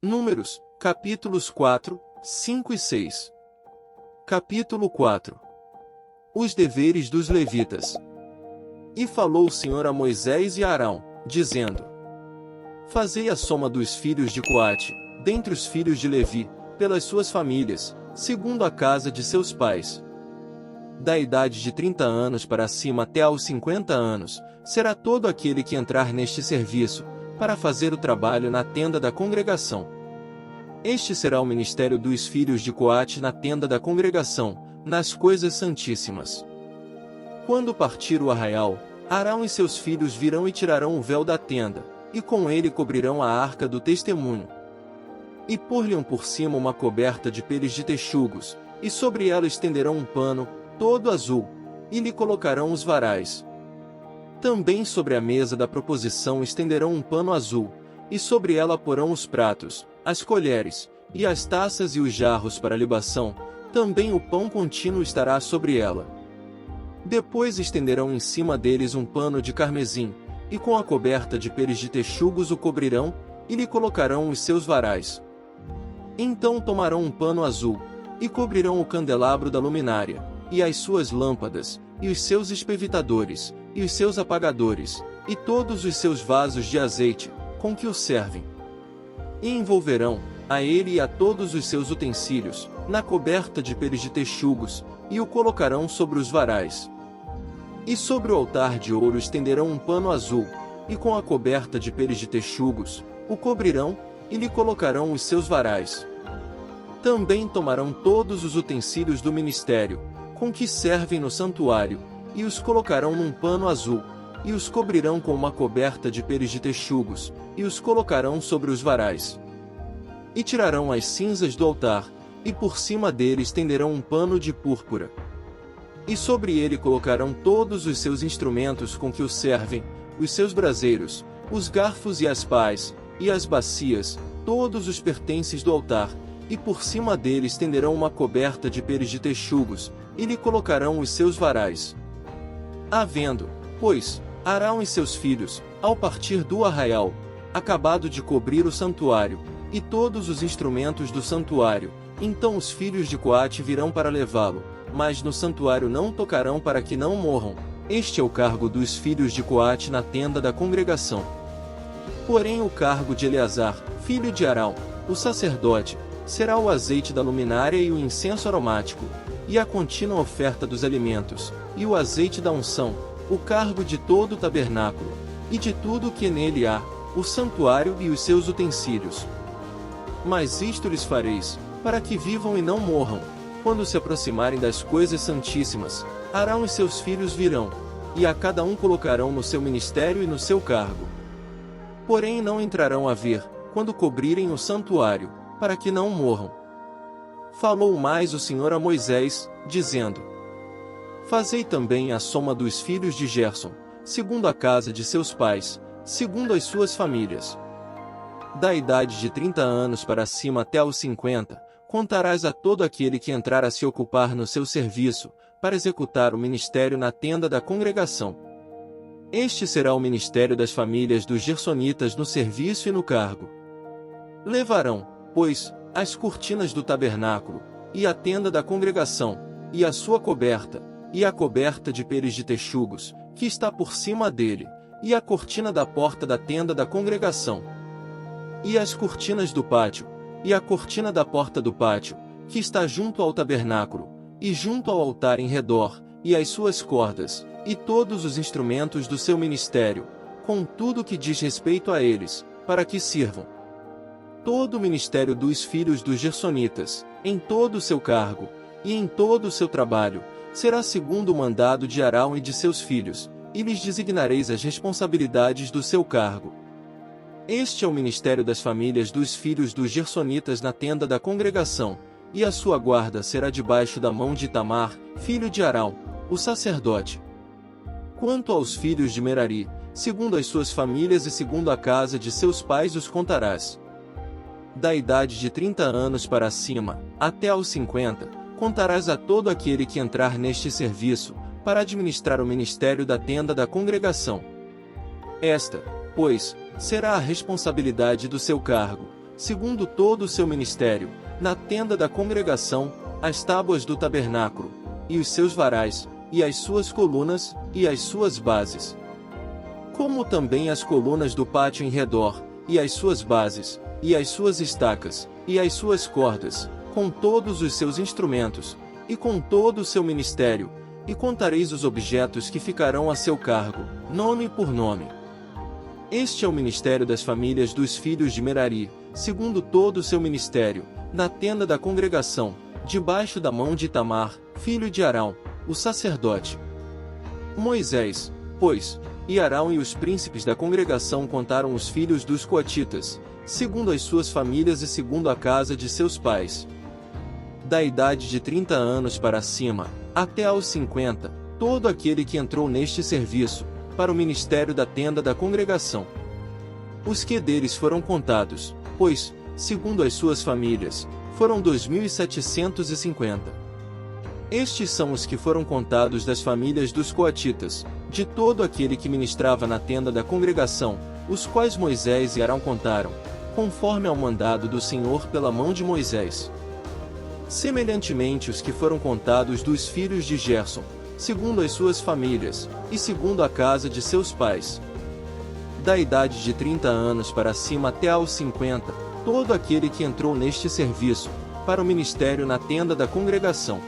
Números, capítulos 4, 5 e 6. Capítulo 4. Os deveres dos levitas. E falou o Senhor a Moisés e a Arão, dizendo: Fazei a soma dos filhos de Coate, dentre os filhos de Levi, pelas suas famílias, segundo a casa de seus pais. Da idade de 30 anos para cima até aos 50 anos, será todo aquele que entrar neste serviço, para fazer o trabalho na tenda da congregação. Este será o ministério dos filhos de Coate na tenda da congregação, nas coisas santíssimas. Quando partir o arraial, Arão e seus filhos virão e tirarão o véu da tenda, e com ele cobrirão a arca do testemunho. E pôr-lhe por cima uma coberta de peles de texugos, e sobre ela estenderão um pano, todo azul, e lhe colocarão os varais. Também sobre a mesa da proposição estenderão um pano azul, e sobre ela porão os pratos, as colheres, e as taças e os jarros para libação, também o pão contínuo estará sobre ela. Depois estenderão em cima deles um pano de carmesim, e com a coberta de peles de texugos o cobrirão, e lhe colocarão os seus varais. Então tomarão um pano azul, e cobrirão o candelabro da luminária, e as suas lâmpadas, e os seus espevitadores, e os seus apagadores, e todos os seus vasos de azeite, com que o servem. E envolverão, a ele e a todos os seus utensílios, na coberta de peles de texugos, e o colocarão sobre os varais. E sobre o altar de ouro estenderão um pano azul, e com a coberta de peles de texugos, o cobrirão, e lhe colocarão os seus varais. Também tomarão todos os utensílios do ministério, com que servem no santuário, e os colocarão num pano azul, e os cobrirão com uma coberta de peles de texugos, e os colocarão sobre os varais. E tirarão as cinzas do altar, e por cima dele estenderão um pano de púrpura. E sobre ele colocarão todos os seus instrumentos com que o servem, os seus braseiros, os garfos e as pás, e as bacias, todos os pertences do altar, e por cima dele estenderão uma coberta de peles de texugos, e lhe colocarão os seus varais. Havendo, pois, Arão e seus filhos, ao partir do arraial, acabado de cobrir o santuário, e todos os instrumentos do santuário, então os filhos de Coate virão para levá-lo, mas no santuário não tocarão para que não morram. Este é o cargo dos filhos de Coate na tenda da congregação. Porém o cargo de Eleazar, filho de Arão, o sacerdote, será o azeite da luminária e o incenso aromático, e a contínua oferta dos alimentos, e o azeite da unção, o cargo de todo o tabernáculo, e de tudo o que nele há, o santuário e os seus utensílios. Mas isto lhes fareis, para que vivam e não morram, quando se aproximarem das coisas santíssimas. Arão e seus filhos virão, e a cada um colocarão no seu ministério e no seu cargo. Porém não entrarão a ver, quando cobrirem o santuário, para que não morram. Falou mais o Senhor a Moisés, dizendo: Fazei também a soma dos filhos de Gerson, segundo a casa de seus pais, segundo as suas famílias. Da idade de 30 anos para cima até aos 50, contarás a todo aquele que entrar a se ocupar no seu serviço, para executar o ministério na tenda da congregação. Este será o ministério das famílias dos gersonitas no serviço e no cargo. Levarão, pois, as cortinas do tabernáculo, e a tenda da congregação, e a sua coberta, e a coberta de peles de texugos, que está por cima dele, e a cortina da porta da tenda da congregação, e as cortinas do pátio, e a cortina da porta do pátio, que está junto ao tabernáculo, e junto ao altar em redor, e as suas cordas, e todos os instrumentos do seu ministério, com tudo que diz respeito a eles, para que sirvam. Todo o ministério dos filhos dos gersonitas, em todo o seu cargo, e em todo o seu trabalho, será segundo o mandado de Arão e de seus filhos, e lhes designareis as responsabilidades do seu cargo. Este é o ministério das famílias dos filhos dos gersonitas na tenda da congregação, e a sua guarda será debaixo da mão de Itamar, filho de Arão, o sacerdote. Quanto aos filhos de Merari, segundo as suas famílias e segundo a casa de seus pais os contarás. Da idade de 30 anos para cima, até aos 50, contarás a todo aquele que entrar neste serviço, para administrar o ministério da tenda da congregação. Esta, pois, será a responsabilidade do seu cargo, segundo todo o seu ministério, na tenda da congregação, as tábuas do tabernáculo, e os seus varais, e as suas colunas, e as suas bases. Como também as colunas do pátio em redor, e as suas bases, e as suas estacas, e as suas cordas, com todos os seus instrumentos, e com todo o seu ministério, e contareis os objetos que ficarão a seu cargo, nome por nome. Este é o ministério das famílias dos filhos de Merari, segundo todo o seu ministério, na tenda da congregação, debaixo da mão de Itamar, filho de Arão, o sacerdote. Moisés, pois, e Arão e os príncipes da congregação contaram os filhos dos coatitas, segundo as suas famílias e segundo a casa de seus pais. Da idade de 30 anos para cima, até aos 50, todo aquele que entrou neste serviço, para o ministério da tenda da congregação. Os que deles foram contados, pois, segundo as suas famílias, foram 2.750. Estes são os que foram contados das famílias dos coatitas, de todo aquele que ministrava na tenda da congregação, os quais Moisés e Arão contaram, conforme ao mandado do Senhor pela mão de Moisés. Semelhantemente os que foram contados dos filhos de Gerson, segundo as suas famílias, e segundo a casa de seus pais. Da idade de 30 anos para cima até aos 50, todo aquele que entrou neste serviço, para o ministério na tenda da congregação.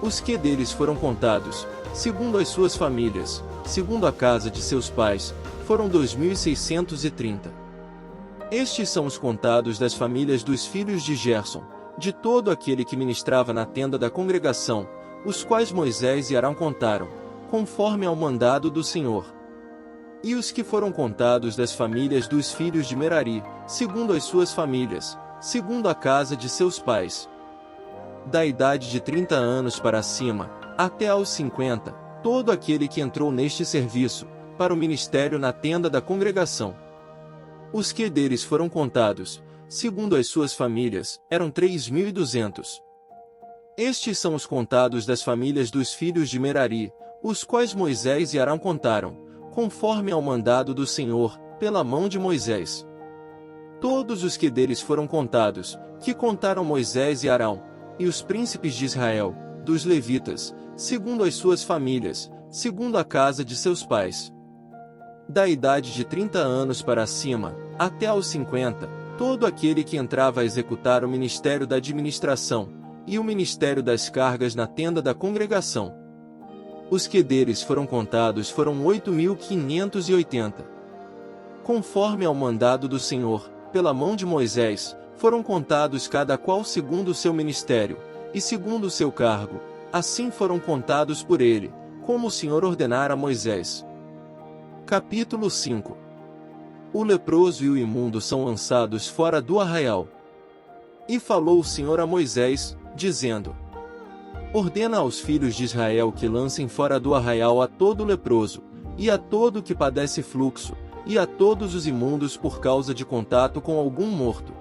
Os que deles foram contados, segundo as suas famílias, segundo a casa de seus pais, foram 2.630. Estes são os contados das famílias dos filhos de Gerson, de todo aquele que ministrava na tenda da congregação, os quais Moisés e Arão contaram, conforme ao mandado do Senhor. E os que foram contados das famílias dos filhos de Merari, segundo as suas famílias, segundo a casa de seus pais. Da idade de 30 anos para cima, até aos 50, todo aquele que entrou neste serviço, para o ministério na tenda da congregação. Os que deles foram contados, segundo as suas famílias, eram 3.200. Estes são os contados das famílias dos filhos de Merari, os quais Moisés e Arão contaram, conforme ao mandado do Senhor, pela mão de Moisés. Todos os que deles foram contados, que contaram Moisés e Arão, e os príncipes de Israel, dos levitas, segundo as suas famílias, segundo a casa de seus pais. Da idade de 30 anos para cima, até aos 50, todo aquele que entrava a executar o ministério da administração, e o ministério das cargas na tenda da congregação. Os que deles foram contados foram 8.580. Conforme ao mandado do Senhor, pela mão de Moisés, foram contados cada qual segundo o seu ministério, e segundo o seu cargo, assim foram contados por ele, como o Senhor ordenara a Moisés. Capítulo 5. O leproso e o imundo são lançados fora do arraial. E falou o Senhor a Moisés, dizendo: Ordena aos filhos de Israel que lancem fora do arraial a todo leproso, e a todo que padece fluxo, e a todos os imundos por causa de contato com algum morto.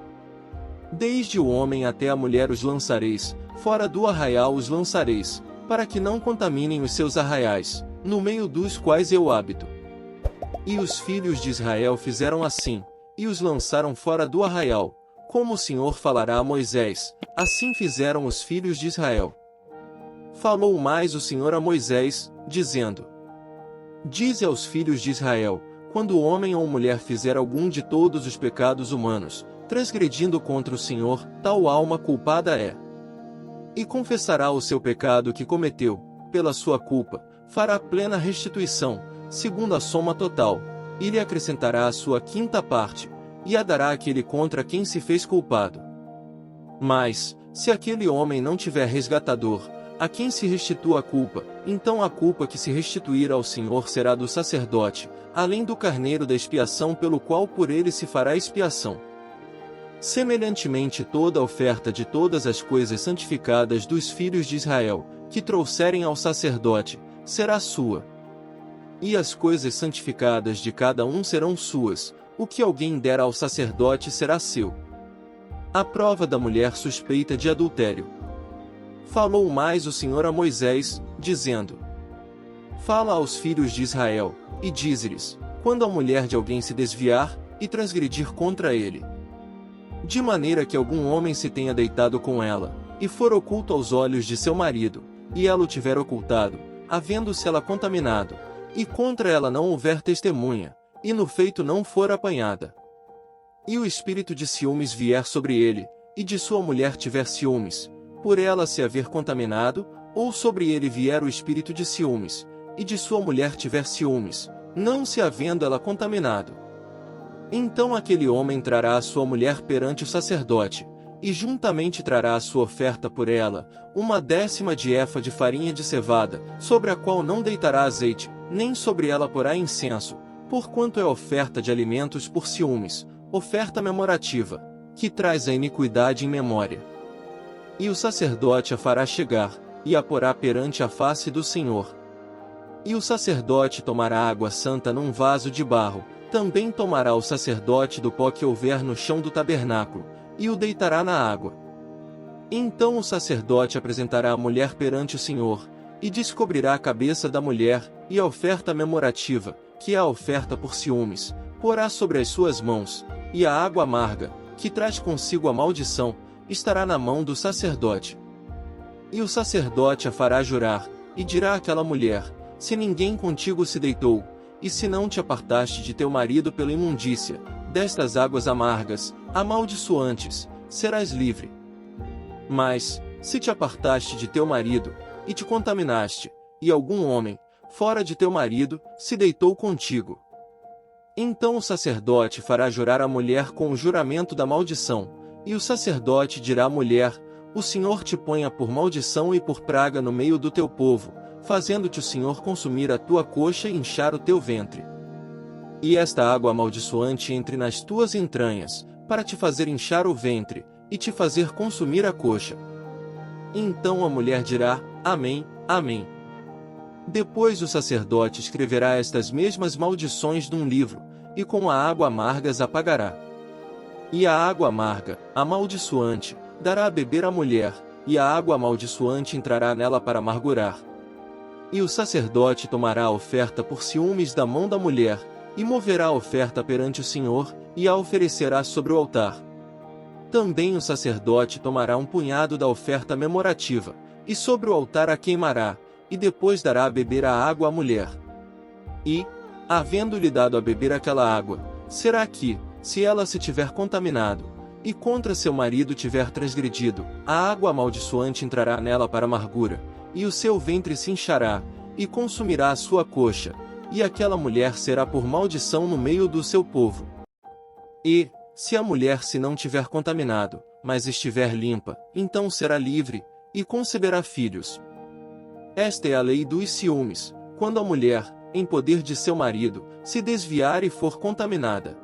Desde o homem até a mulher os lançareis, fora do arraial os lançareis, para que não contaminem os seus arraiais, no meio dos quais eu habito. E os filhos de Israel fizeram assim, e os lançaram fora do arraial, como o Senhor falará a Moisés, assim fizeram os filhos de Israel. Falou mais o Senhor a Moisés, dizendo: Dize aos filhos de Israel, quando o homem ou mulher fizer algum de todos os pecados humanos, transgredindo contra o Senhor, tal alma culpada é. E confessará o seu pecado que cometeu, pela sua culpa, fará plena restituição, segundo a soma total, e lhe acrescentará a sua quinta parte, e a dará àquele contra quem se fez culpado. Mas, se aquele homem não tiver resgatador, a quem se restitua a culpa, então a culpa que se restituir ao Senhor será do sacerdote, além do carneiro da expiação pelo qual por ele se fará expiação. Semelhantemente toda a oferta de todas as coisas santificadas dos filhos de Israel, que trouxerem ao sacerdote, será sua. E as coisas santificadas de cada um serão suas, o que alguém der ao sacerdote será seu. A prova da mulher suspeita de adultério. Falou mais o Senhor a Moisés, dizendo: Fala aos filhos de Israel, e dize-lhes, quando a mulher de alguém se desviar, e transgredir contra ele. De maneira que algum homem se tenha deitado com ela, e for oculto aos olhos de seu marido, e ela o tiver ocultado, havendo-se ela contaminado, e contra ela não houver testemunha, e no feito não for apanhada, e o espírito de ciúmes vier sobre ele, e de sua mulher tiver ciúmes, por ela se haver contaminado, ou sobre ele vier o espírito de ciúmes, e de sua mulher tiver ciúmes, não se havendo ela contaminado, então aquele homem trará a sua mulher perante o sacerdote, e juntamente trará a sua oferta por ela, 1/10 de efa de farinha de cevada, sobre a qual não deitará azeite, nem sobre ela porá incenso, porquanto é oferta de alimentos por ciúmes, oferta memorativa, que traz a iniquidade em memória. E o sacerdote a fará chegar, e a porá perante a face do Senhor. E o sacerdote tomará água santa num vaso de barro, também tomará o sacerdote do pó que houver no chão do tabernáculo, e o deitará na água. Então o sacerdote apresentará a mulher perante o Senhor, e descobrirá a cabeça da mulher, e a oferta memorativa, que é a oferta por ciúmes, porá sobre as suas mãos, e a água amarga, que traz consigo a maldição, estará na mão do sacerdote. E o sacerdote a fará jurar, e dirá àquela mulher: se ninguém contigo se deitou, e se não te apartaste de teu marido pela imundícia, destas águas amargas, amaldiçoantes, serás livre. Mas, se te apartaste de teu marido, e te contaminaste, e algum homem, fora de teu marido, se deitou contigo, então o sacerdote fará jurar a mulher com o juramento da maldição, e o sacerdote dirá à mulher: o Senhor te ponha por maldição e por praga no meio do teu povo, fazendo-te o Senhor consumir a tua coxa e inchar o teu ventre. E esta água amaldiçoante entre nas tuas entranhas, para te fazer inchar o ventre, e te fazer consumir a coxa. Então a mulher dirá: Amém, Amém. Depois o sacerdote escreverá estas mesmas maldições num livro, e com a água amarga as apagará. E a água amarga, amaldiçoante, dará a beber à mulher, e a água amaldiçoante entrará nela para amargurar. E o sacerdote tomará a oferta por ciúmes da mão da mulher, e moverá a oferta perante o Senhor, e a oferecerá sobre o altar. Também o sacerdote tomará um punhado da oferta memorativa, e sobre o altar a queimará, e depois dará a beber a água à mulher. E, havendo-lhe dado a beber aquela água, será que, se ela se tiver contaminado, e contra seu marido tiver transgredido, a água amaldiçoante entrará nela para amargura, e o seu ventre se inchará, e consumirá a sua coxa, e aquela mulher será por maldição no meio do seu povo. E, se a mulher se não tiver contaminado, mas estiver limpa, então será livre, e conceberá filhos. Esta é a lei dos ciúmes, quando a mulher, em poder de seu marido, se desviar e for contaminada.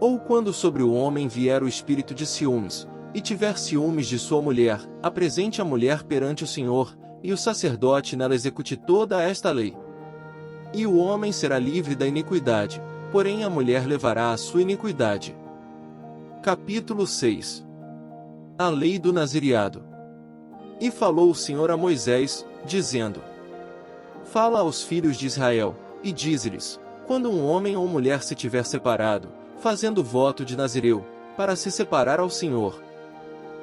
Ou quando sobre o homem vier o espírito de ciúmes, e tiver ciúmes de sua mulher, apresente a mulher perante o Senhor, e o sacerdote nela execute toda esta lei. E o homem será livre da iniquidade, porém a mulher levará a sua iniquidade. Capítulo 6. A lei do nazireado. E falou o Senhor a Moisés, dizendo: Fala aos filhos de Israel, e dize-lhes: quando um homem ou mulher se tiver separado, fazendo voto de nazireu, para se separar ao Senhor,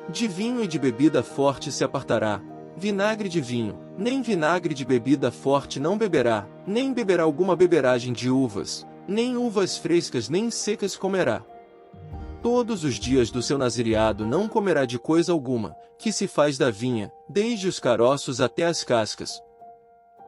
de vinho e de bebida forte se apartará, vinagre de vinho, nem vinagre de bebida forte não beberá, nem beberá alguma beberagem de uvas, nem uvas frescas nem secas comerá. Todos os dias do seu nazireado não comerá de coisa alguma, que se faz da vinha, desde os caroços até as cascas.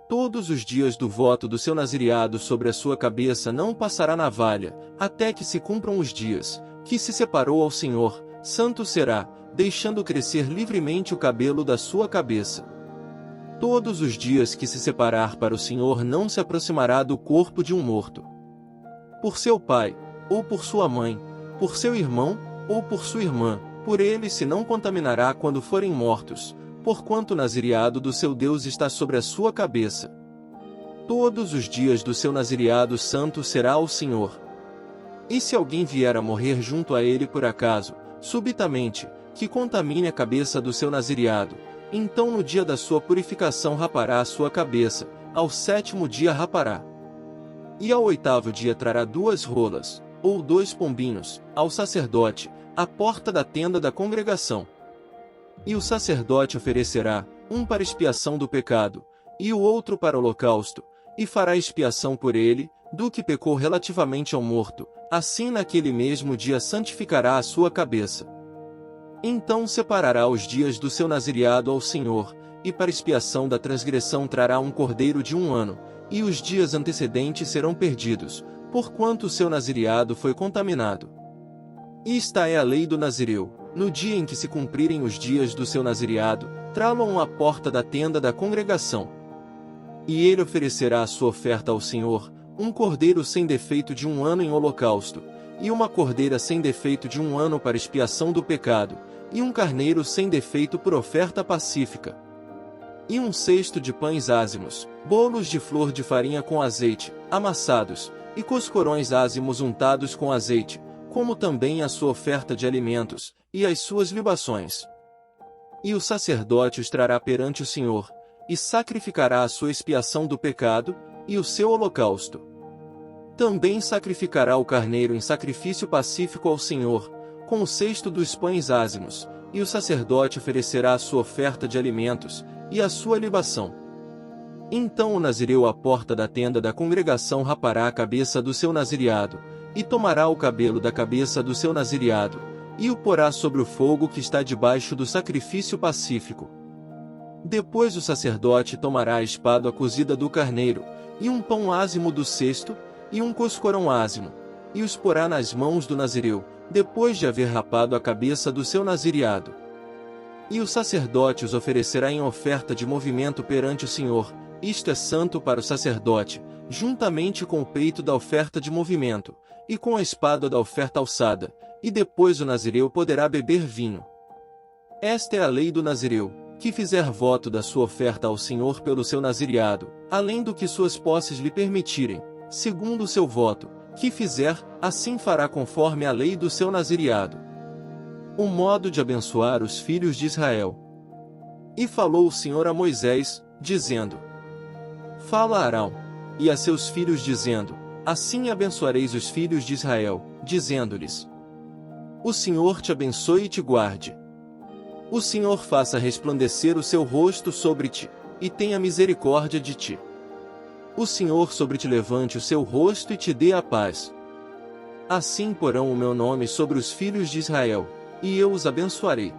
Todos os dias do voto do seu nazireado sobre a sua cabeça não passará navalha, até que se cumpram os dias, que se separou ao Senhor, santo será, deixando crescer livremente o cabelo da sua cabeça. Todos os dias que se separar para o Senhor não se aproximará do corpo de um morto. Por seu pai, ou por sua mãe, por seu irmão, ou por sua irmã, por ele se não contaminará quando forem mortos, porquanto o nazireado do seu Deus está sobre a sua cabeça. Todos os dias do seu nazireado santo será ao Senhor. E se alguém vier a morrer junto a ele por acaso, subitamente, que contamine a cabeça do seu nazireado, então no dia da sua purificação rapará a sua cabeça, ao 7º dia rapará. E ao 8º dia trará 2 rolas, ou 2 pombinhos, ao sacerdote, à porta da tenda da congregação. E o sacerdote oferecerá, um para expiação do pecado, e o outro para holocausto, e fará expiação por ele, do que pecou relativamente ao morto, assim naquele mesmo dia santificará a sua cabeça. Então separará os dias do seu nazireado ao Senhor, e para expiação da transgressão trará um cordeiro de 1 ano, e os dias antecedentes serão perdidos, porquanto o seu nazireado foi contaminado. Esta é a lei do nazireu: no dia em que se cumprirem os dias do seu nazireado, trá-lo à porta da tenda da congregação. E ele oferecerá a sua oferta ao Senhor, um cordeiro sem defeito de 1 ano em holocausto, e uma cordeira sem defeito de 1 ano para expiação do pecado, e um carneiro sem defeito por oferta pacífica. E 1 cesto de pães ázimos, bolos de flor de farinha com azeite, amassados, e coscorões ázimos untados com azeite, como também a sua oferta de alimentos, e as suas libações. E o sacerdote os trará perante o Senhor, e sacrificará a sua expiação do pecado, e o seu holocausto. Também sacrificará o carneiro em sacrifício pacífico ao Senhor, com o cesto dos pães ázimos, e o sacerdote oferecerá a sua oferta de alimentos, e a sua libação. Então o nazireu à porta da tenda da congregação rapará a cabeça do seu nazireado, e tomará o cabelo da cabeça do seu nazireado, e o porá sobre o fogo que está debaixo do sacrifício pacífico. Depois o sacerdote tomará a espádua cozida do carneiro, e um pão ázimo do cesto, e um coscorão ázimo, e os porá nas mãos do nazireu, depois de haver rapado a cabeça do seu nazireado. E o sacerdote os oferecerá em oferta de movimento perante o Senhor, isto é santo para o sacerdote, juntamente com o peito da oferta de movimento, e com a espádua da oferta alçada, e depois o nazireu poderá beber vinho. Esta é a lei do nazireu, que fizer voto da sua oferta ao Senhor pelo seu nazireado, além do que suas posses lhe permitirem, segundo o seu voto, que fizer, assim fará conforme a lei do seu nazireado. O modo de abençoar os filhos de Israel. E falou o Senhor a Moisés, dizendo: Fala a Arão, e a seus filhos dizendo, assim abençoareis os filhos de Israel, dizendo-lhes: O Senhor te abençoe e te guarde. O Senhor faça resplandecer o seu rosto sobre ti, e tenha misericórdia de ti. O Senhor sobre ti levante o seu rosto e te dê a paz. Assim porão o meu nome sobre os filhos de Israel, e eu os abençoarei.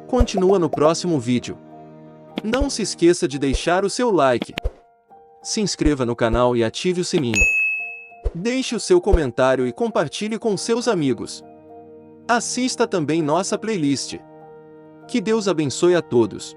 Continua no próximo vídeo. Não se esqueça de deixar o seu like. Se inscreva no canal e ative o sininho. Deixe o seu comentário e compartilhe com seus amigos. Assista também nossa playlist. Que Deus abençoe a todos.